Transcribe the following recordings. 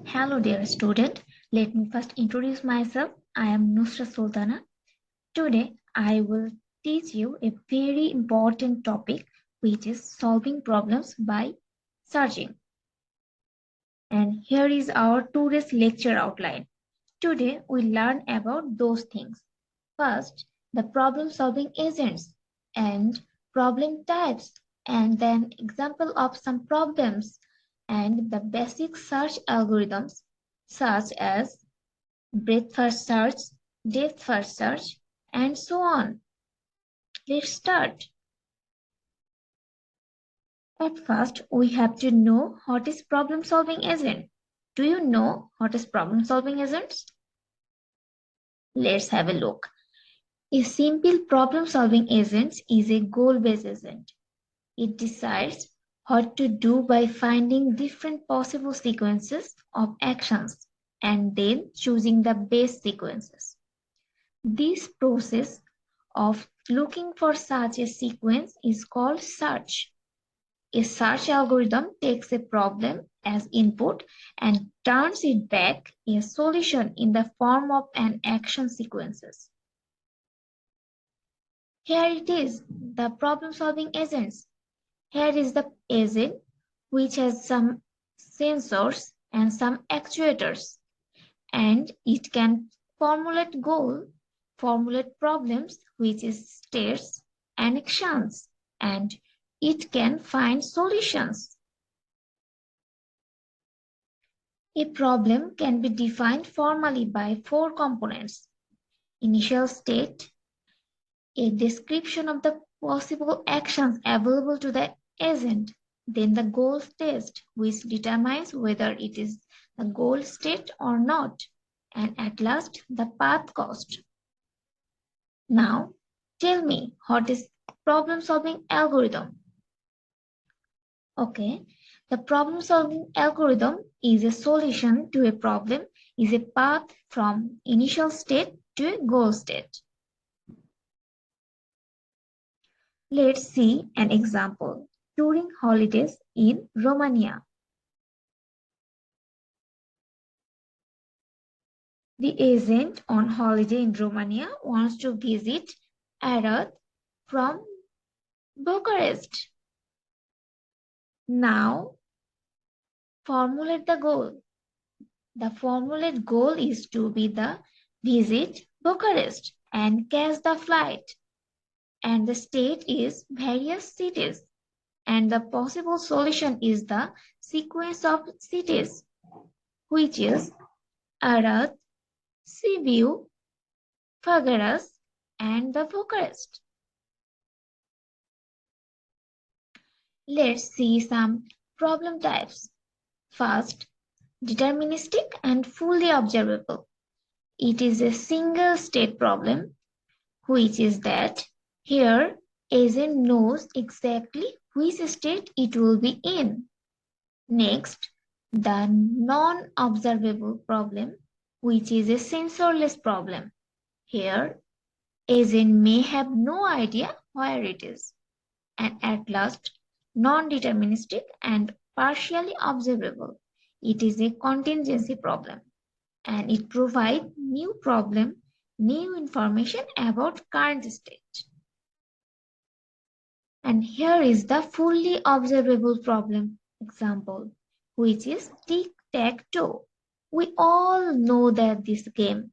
Hello dear student, let me first introduce myself. I am Nusra Sultana. Today I will teach you a very important topic which is solving problems by searching. And here is our today's lecture outline. Today we learn about those things. First, the problem solving agents and problem types, and then example of some problems and the basic search algorithms such as breadth first search, depth first search, and so on. Let's start. At first, we have to know what is problem solving agent. Do you know what is problem solving agents? Let's have a look. A simple problem solving agent is a goal-based agent. It decides what to do by finding different possible sequences of actions and then choosing the best sequences. This process of looking for such a sequence is called search. A search algorithm takes a problem as input and turns it back a solution in the form of an action sequences. Here it is, the problem-solving agents. Here is the agent which has some sensors and some actuators, and it can formulate goal, formulate problems which is states and actions, and it can find solutions. A problem can be defined formally by 4 components: initial state, a description of the possible actions available to the agent, then the goal state, which determines whether it is the goal state or not, and at last the path cost. Now, tell me, what is problem-solving algorithm? Okay, the problem-solving algorithm is a solution to a problem, is a path from initial state to a goal state. Let's see an example. During holidays in Romania. The agent on holiday in Romania wants to visit Arad from Bucharest. Now, formulate the goal. The formulate goal is to be the visit Bucharest and catch the flight. And the state is various cities. And the possible solution is the sequence of cities, which is Arad, Sibiu, Făgăraș, and the Bucharest. Let's see some problem types. First, deterministic and fully observable. It is a single state problem, which is that here agent knows exactly which state it will be in. Next, the non-observable problem, which is a sensorless problem. Here, agent may have no idea where it is. And at last, non-deterministic and partially observable. It is a contingency problem, and it provides new problem, new information about current state. And here is the fully observable problem example, which is tic-tac-toe. We all know that this game.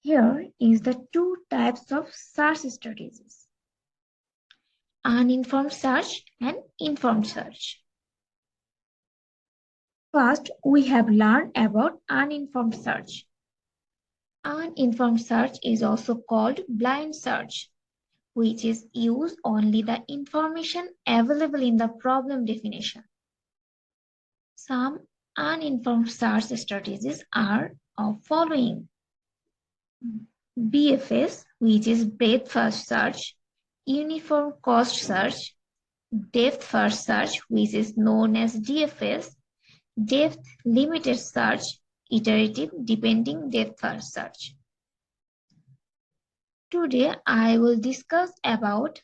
Here is the 2 types of search strategies: uninformed search and informed search. First, we have learned about uninformed search. Uninformed search is also called blind search, which is use only the information available in the problem definition. Some uninformed search strategies are of following: BFS, which is breadth first search, uniform cost search, depth first search, which is known as DFS, depth limited search, iterative depending depth first search. Today I will discuss about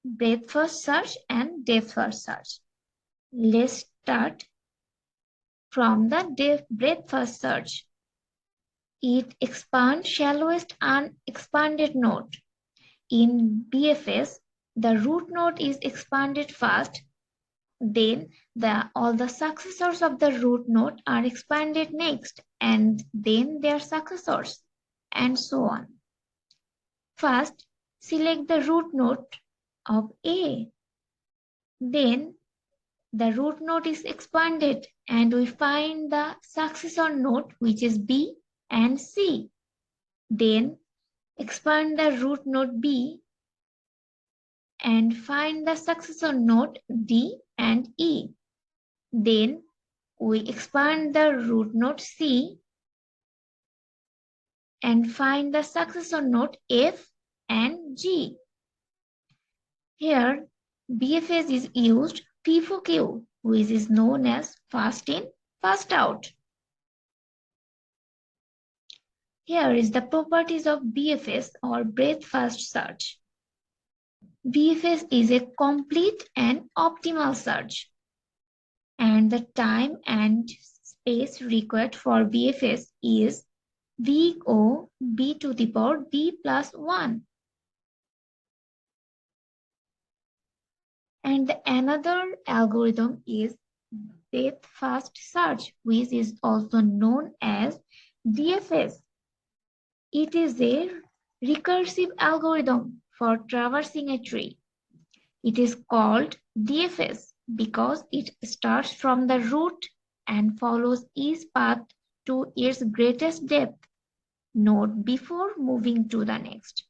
breadth first search and depth first search. Let's start from the breadth first search. It expands shallowest unexpanded node. In BFS, the root node is expanded first, then all the successors of the root node are expanded next, and then their successors, and so on. First, select the root node of A. Then the root node is expanded and we find the successor node which is B and C. Then expand the root node B and find the successor node D and E. Then we expand the root node C and find the successor node F and G. Here, BFS is used FIFO-Q, which is known as first in, first out. Here is the properties of BFS or breadth first search. BFS is a complete and optimal search, and the time and space required for BFS is big O b to the power b plus 1. And another algorithm is depth first search, which is also known as DFS. It is a recursive algorithm for traversing a tree. It is called DFS because it starts from the root and follows each path to its greatest depth node before moving to the next.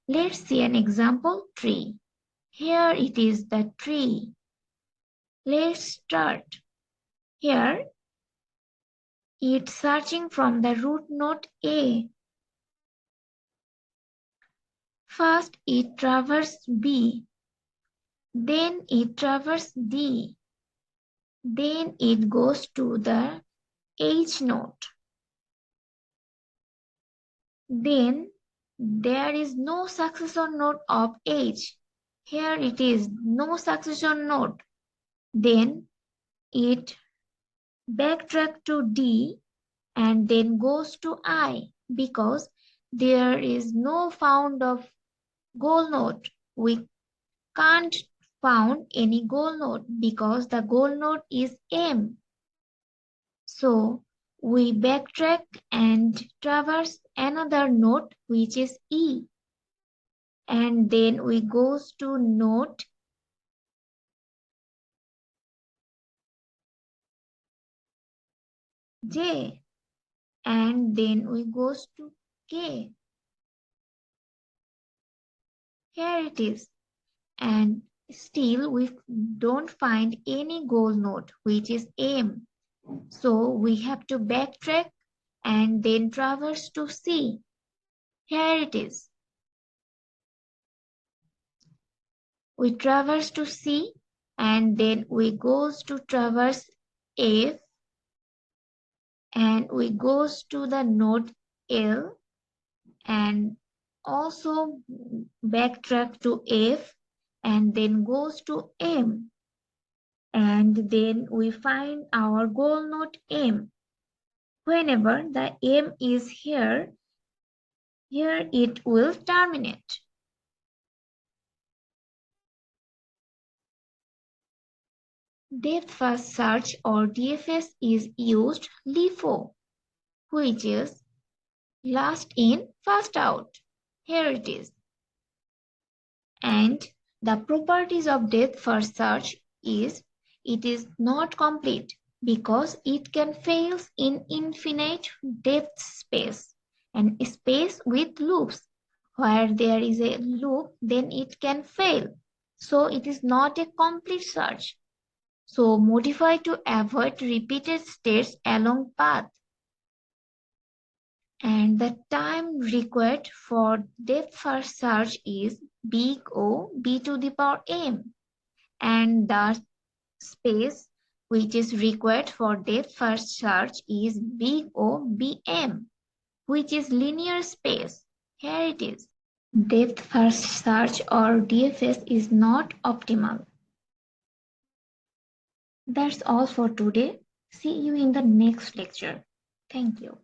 Let's see an example tree. Here it is the tree. Let's start. Here it's searching from the root node A. First it traverses B, then it traverses D, then it goes to the H node. Then there is no successor node of H. Here it is, no successor node. Then it backtracks to D and then goes to I because there is no found of goal node. We can't found any goal node because the goal node is M. So we backtrack and traverse another node which is E. And then we goes to node J. And then we goes to K. Here it is. And still we don't find any goal node which is M. So we have to backtrack and then traverse to C. Here it is. We traverse to C and then we goes to traverse F and we goes to the node L and also backtrack to F and then goes to M. And then we find our goal node M. Whenever the M is here it will terminate. Depth first search or DFS is used LIFO, which is last in, first out. Here it is. And the properties of depth first search is it is not complete because it can fail in infinite depth space and space with loops. Where there is a loop, then it can fail. So it is not a complete search. So modify to avoid repeated states along path. And the time required for depth first search is big O b to the power m. And the space which is required for depth first search is big O bm, which is linear space. Here it is. Depth first search or DFS is not optimal. That's all for today. See you in the next lecture. Thank you.